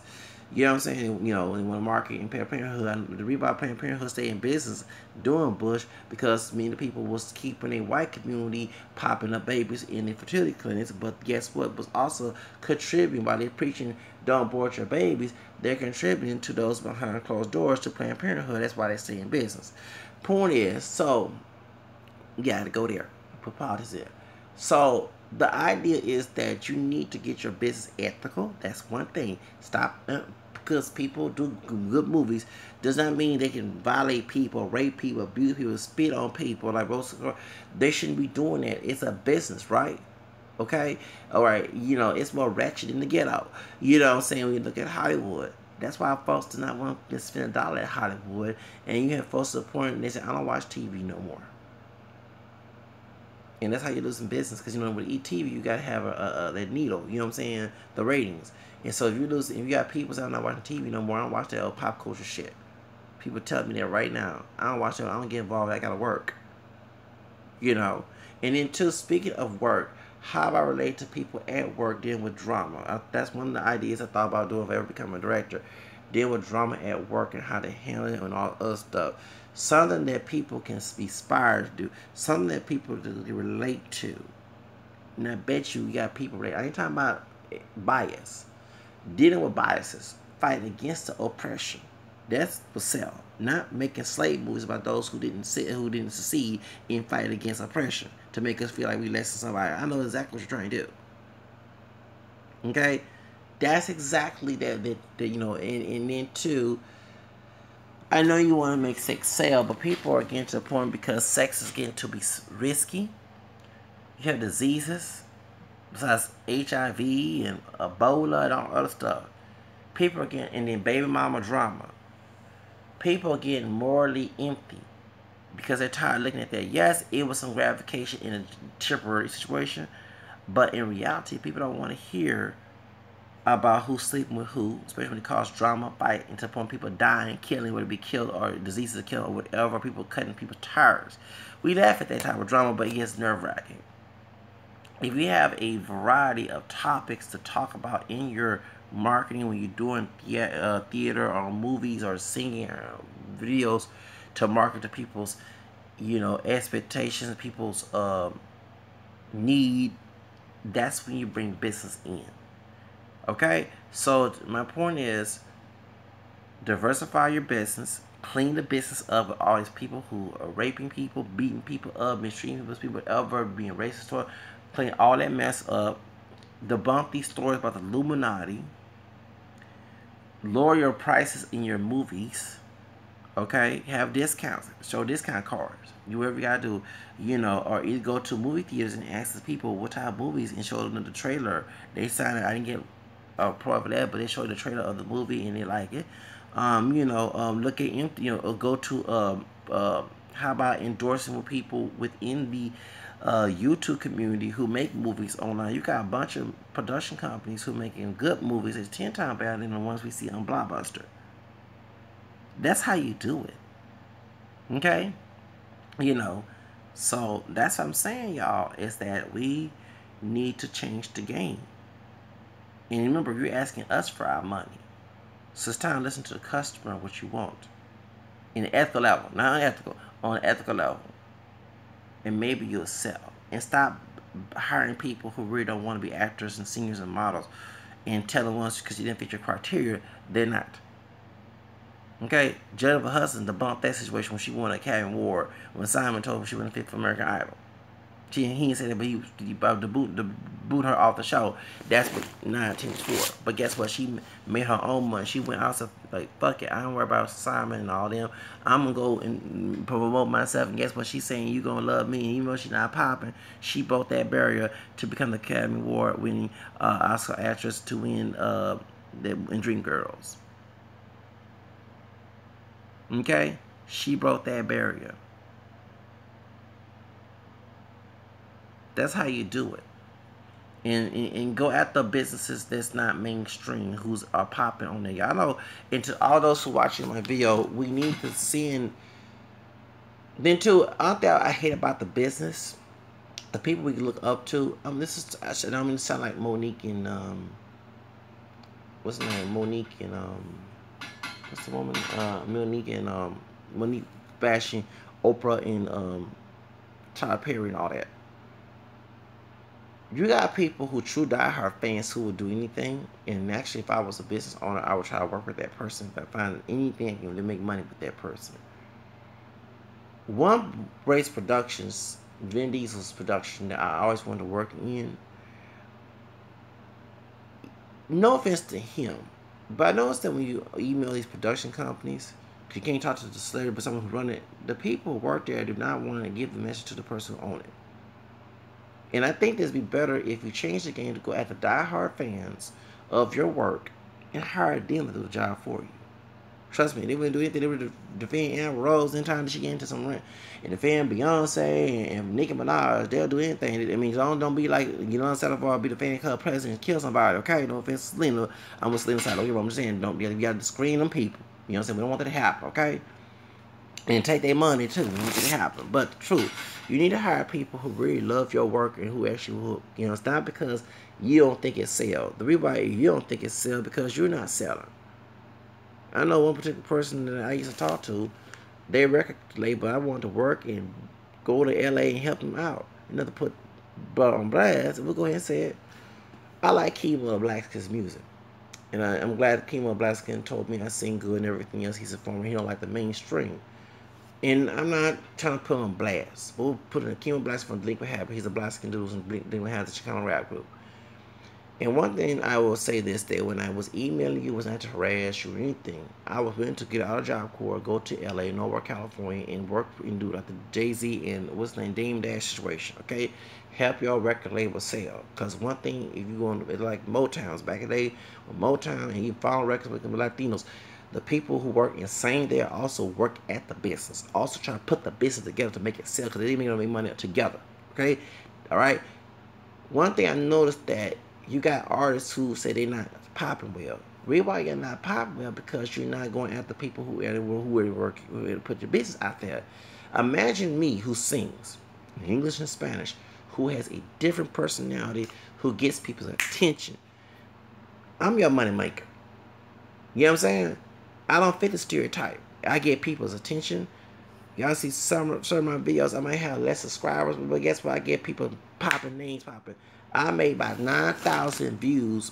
You know what I'm saying? They want to market in Planned Parenthood. The reason why Planned Parenthood stay in business doing Bush, because many people was keeping a white community popping up babies in the fertility clinics. But guess what? Was also contributing, while they're preaching don't abort your babies, they're contributing to those behind closed doors to Planned Parenthood. That's why they stay in business. Point is, so you got to go there. Put politics there. So the idea is that you need to get your business ethical. That's one thing. Stop, because people do good movies does not mean they can violate people, rape people, abuse people, spit on people like Rosa. They shouldn't be doing that. It's a business, right? Okay? Alright, it's more ratchet than the Get Out. You know what I'm saying? When you look at Hollywood. That's why folks do not want to spend $1 at Hollywood. And you have folks supporting, they say, I don't watch TV no more. And that's how you're losing business, because with TV you gotta have that needle. You know what I'm saying? The ratings. And so if you got people saying I'm not watching TV no more, I don't watch that old pop culture shit. People tell me that right now. I don't watch it. I don't get involved. I gotta work. And then too, speaking of work, how do I relate to people at work dealing with drama? That's one of the ideas I thought about doing if I ever become a director. Deal with drama at work and how to handle it and all other stuff. Something that people can be inspired to do. Something that people can relate to. And I bet you got people relate. I ain't talking about bias. Dealing with biases. Fighting against the oppression. That's for sale. Not making slave movies about those who didn't succeed in fighting against oppression to make us feel like we less than somebody. I know exactly what you're trying to do. Okay? That's exactly that and then too, I know you want to make sex sell, but people are getting to the point because sex is getting to be risky. You have diseases besides HIV and Ebola and all other stuff. People are getting, and then baby mama drama. People are getting morally empty because they're tired of looking at that. Yes, it was some gratification in a temporary situation, but in reality, people don't want to hear about who's sleeping with who, especially when it causes drama, fight, and to the point people dying, killing, whether it be killed or diseases are killed or whatever, people cutting people's tires. We laugh at that type of drama, but it gets nerve-wracking. If you have a variety of topics to talk about in your marketing when you're doing theater or movies or singing or videos to market to people's expectations, people's need, that's when you bring business in. Okay, so my point is, diversify your business, clean the business up with all these people who are raping people, beating people up, mistreating people, whatever, being racist, or clean all that mess up, debunk these stories about the Illuminati, lower your prices in your movies, okay, have discounts, show discount cards, do whatever you gotta do, or either go to movie theaters and ask the people what type of movies and show them the trailer. They signed it, I didn't get a pro for that, but they show you the trailer of the movie and they like it. Look at go to how about endorsing with people within the YouTube community who make movies online. You got a bunch of production companies who making good movies. It's 10 times better than the ones we see on Blockbuster. That's how you do it. Okay? So that's what I'm saying, y'all, is that we need to change the game. And remember, you're asking us for our money. So it's time to listen to the customer what you want. In an ethical level, not unethical, on an ethical level. And maybe you'll sell. And stop hiring people who really don't want to be actors and singers and models and telling us because you didn't fit your criteria, they're not. Okay? Jennifer Hudson debunked that situation when she won an Academy Award when Simon told her she wouldn't fit for American Idol. He didn't say that, but he about to boot her off the show. That's what 910 is for. But guess what? She made her own money. She went out, like, fuck it. I don't worry about Simon and all them. I'm going to go and promote myself. And guess what? She's saying, you going to love me. And even though she's not popping, she broke that barrier to become the Academy Award winning Oscar actress to win in Dreamgirls. Okay? She broke that barrier. That's how you do it. And go after businesses that's not mainstream, who's are popping on there. Y'all know, and to all those who watching my video, we need to send. Then too, out there, I hate about the business, the people we look up to. This is, I don't mean to sound like Monique and what's her name? Monique and what's the woman? Monique and Monique bashing Oprah and Tyler Perry and all that. You got people who true diehard fans who will do anything. And actually, if I was a business owner, I would try to work with that person. If I find anything to make money with that person. One Race Productions, Vin Diesel's production that I always wanted to work in. No offense to him, but I noticed that when you email these production companies, you can't talk to the celebrity, but someone who run it, the people who work there do not want to give the message to the person who owns it. And I think this would be better if you change the game to go after diehard fans of your work and hire them to do the job for you. Trust me, they wouldn't do anything. They would defend Amber Rose anytime she get into some rent. And defend Beyonce and Nicki Minaj. They'll do anything. I mean, don't be like, you know, instead of be the fan club president and kill somebody, okay? No offense to Selena. I'm with Selena side. Don't get what I'm saying. You got to screen them people. You know what I'm saying? We don't want that to happen, okay? And take their money too. We don't want it to happen. But the truth, you need to hire people who really love your work and who actually will, you know, it's not because you don't think it sells. The reason why you don't think it sells because you're not selling. I know one particular person that I used to talk to, they record label, I wanted to work and go to LA and help them out. And not to put butt on blast, we'll go ahead and say it. I like Kimo Blaskin's music. And I'm glad Kimo Blaskin told me I sing good and everything else. He's a former, he don't like the mainstream. And I'm not trying to put on blast. We'll put in Kimo Blaskin from Delinquent Habit. He's a Blaskin dude from Delinquent Habit, the Chicano rap group. And one thing I will say this, that when I was emailing you, was not to harass you or anything. I was willing to get out of Job Corps, go to LA, Norwalk, California, and work and do like the Jay-Z and what's the name, Dame Dash situation, okay? Help your record label sell. Because one thing, if you go on, like Motown's back in the day, with Motown and you follow records with the Latinos, the people who work and sing there also work at the business. Also try to put the business together to make it sell because they didn't make money together, okay? All right? One thing I noticed that you got artists who say they're not popping well. Reason why you're not popping well because you're not going after people who really work, who put your business out there. Imagine me who sings in English and Spanish, who has a different personality, who gets people's attention. I'm your money maker. You know what I'm saying? I don't fit the stereotype. I get people's attention. Y'all see some of my videos, I might have less subscribers, but guess what? I get people popping, names popping. I made about 9,000 views,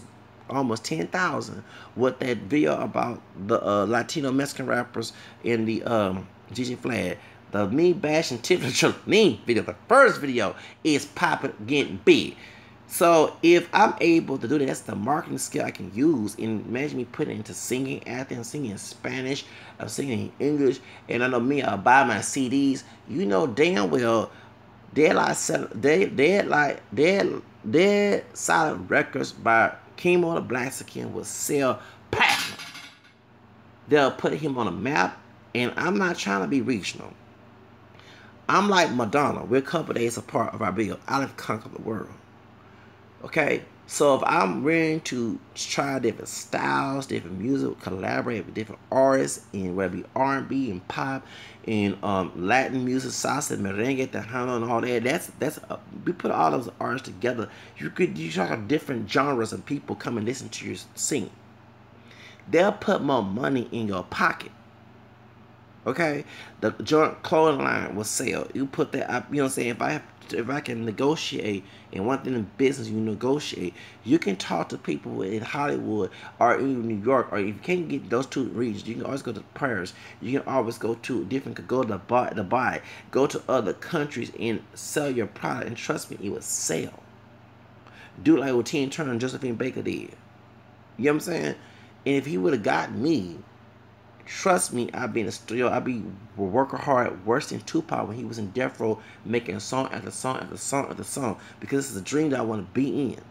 almost 10,000, with that video about the Latino Mexican rappers in the GG Flag. The me bashing Tiffany Chalene video, the first video, is popping, getting big. So if I'm able to do that, that's the marketing skill I can use. And imagine me putting it into singing, acting, I'm singing in Spanish, I'm singing in English, and I know me, I'll buy my CDs. You know damn well, Dead Silent Records by Kimo Blaskin will sell platinum. They'll put him on a map, and I'm not trying to be regional. I'm like Madonna. We're a couple days apart of our video. I've conquered the world. Okay? So if I'm willing to try different styles, different music, collaborate with different artists, and whether it be R&B and pop and Latin music, salsa, merengue, tejano, and all that, we put all those artists together. You talk different genres and people come and listen to you sing. They'll put more money in your pocket. Okay, the joint clothing line will sell. You put that up. You know what I'm saying? If I can negotiate, and one thing in business you negotiate, you can talk to people in Hollywood or in New York, or if you can't get those two regions, you can always go to Paris. You can always go to different. Go to buy, go to other countries and sell your product. And trust me, it will sell. Do like what Tina Turner and Josephine Baker did. You know what I'm saying? And if he would have got me, trust me, I'd be in the studio. I'd be working hard, worse than Tupac when he was in Death Row, making song after song after song after song. Because this is a dream that I want to be in.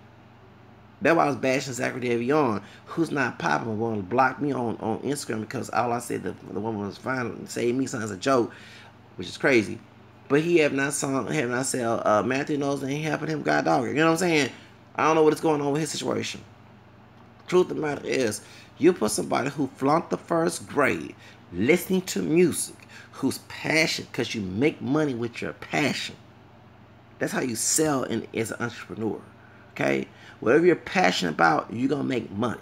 That's why I was bashing Zachary Davion, who's not popping, wanting to block me on Instagram because all I said the woman was fine and saved me something as a joke, which is crazy. But he have not said Matthew knows and he helping him God dog. You know what I'm saying? I don't know what is going on with his situation. Truth of the matter is, you put somebody who flunked the first grade, listening to music, who's passionate because you make money with your passion. That's how you sell as an entrepreneur. Okay? Whatever you're passionate about, you're going to make money.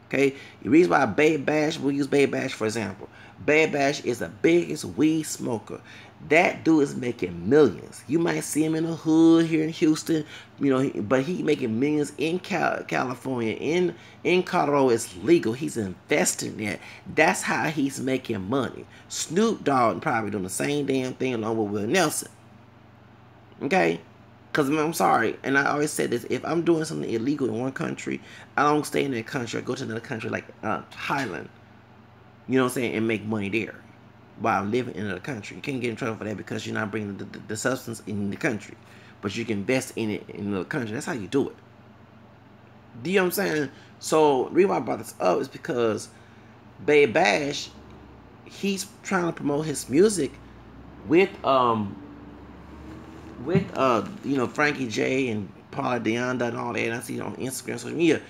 Okay? The reason why Babe Bash, we'll use Babe Bash for example. Babe Bash is the biggest weed smoker. That dude is making millions. You might see him in the hood here in Houston, you know, but he making millions in California. In Colorado, it's legal. He's investing in it. That's how he's making money. Snoop Dogg probably doing the same damn thing along with Will Nelson. Okay? Because I'm sorry, and I always said this, if I'm doing something illegal in one country, I don't stay in that country. I go to another country like Thailand, you know what I'm saying, and make money there while living in another country. You can't get in trouble for that because you're not bringing the substance in the country. But you can invest in it in another country. That's how you do it. Do you know what I'm saying? So the reason why I brought this up is because Babe Bash, he's trying to promote his music with Frankie J and Paula Deonda and all that, and I see it on Instagram, social media.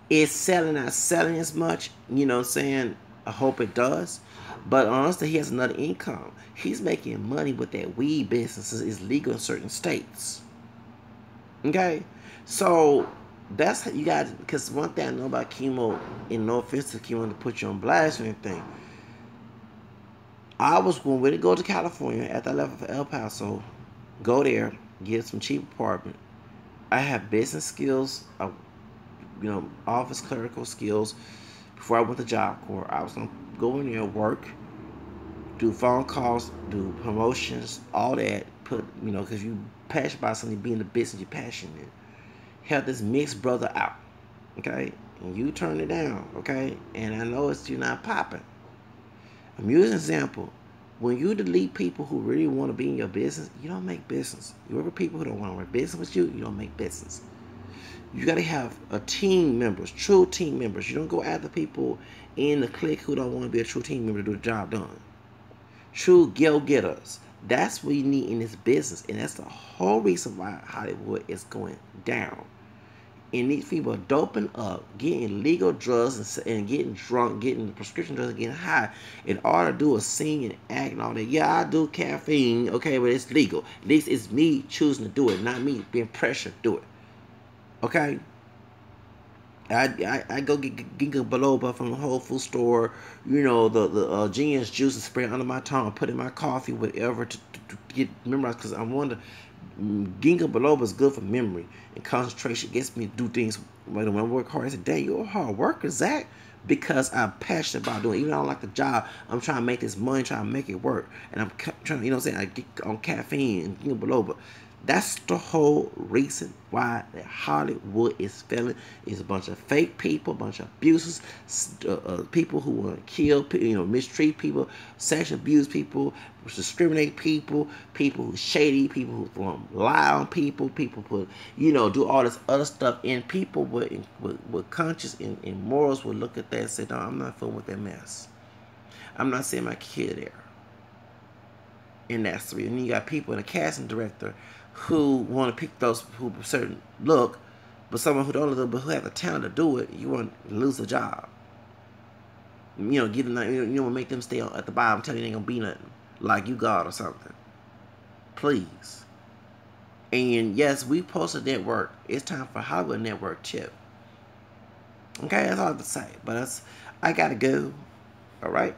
It's not selling as much, you know what I'm saying? I hope it does. But honestly, he has another income. He's making money with that weed business. It's legal in certain states. Okay? So that's how you guys, because one thing I know about Kimo, and no offense to Kimo to put you on blast or anything, I was going to go to California after I left for El Paso. Go there, get some cheap apartment. I have business skills, office clerical skills. Before I went to Job Corps, I was gonna go in there, work, do phone calls, do promotions, all that. Because you passionate about something, be in the business you're passionate in. Help this mixed brother out, okay? And you turn it down, okay? And I know you're not popping. I'm using an example. When you delete people who really want to be in your business, you don't make business. You work with people who don't want to work business with you, you don't make business. You got to have a team members, true team members. You don't go after people in the clique who don't want to be a true team member to do the job done. True go-getters. That's what you need in this business. And that's the whole reason why Hollywood is going down. And these people are doping up, getting illegal drugs and getting drunk, getting the prescription drugs and getting high. And all I do is sing and act and all that. Yeah, I do caffeine, okay, but it's legal. At least it's me choosing to do it, not me being pressured to do it. Okay? I go get ginkgo biloba from the Whole Food store, the Genius juice and spray under my tongue, put in my coffee, whatever, to get memorized, because I wonder, ginkgo biloba is good for memory and concentration. It gets me to do things when I work hard. I said, dang, you're a hard worker, Zach, because I'm passionate about doing it. Even though I don't like the job, I'm trying to make this money, trying to make it work, and I'm trying, I get on caffeine and ginkgo biloba. That's the whole reason why Hollywood is failing. Is a bunch of fake people, a bunch of abusers, people who want to kill, mistreat people, sexually abuse people, discriminate people, people who shady, people who lie on people who do all this other stuff. And people with conscience and morals will look at that and say, no, I'm not fooling with that mess. I'm not sending my kid there. And that's the reason. And you got people in a casting director who want to pick those who certain look, but someone who don't look, but who have the talent to do it, you want to lose a job. Give them, want to make them stay at the bottom, tell you they ain't gonna be nothing, like you God or something. Please. And yes, we posted network. It's time for Hollywood Network too. Okay, that's all I have to say. But I gotta go. All right.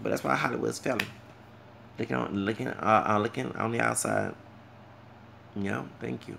But that's why Hollywood's failing. Looking on the outside. Yeah, thank you.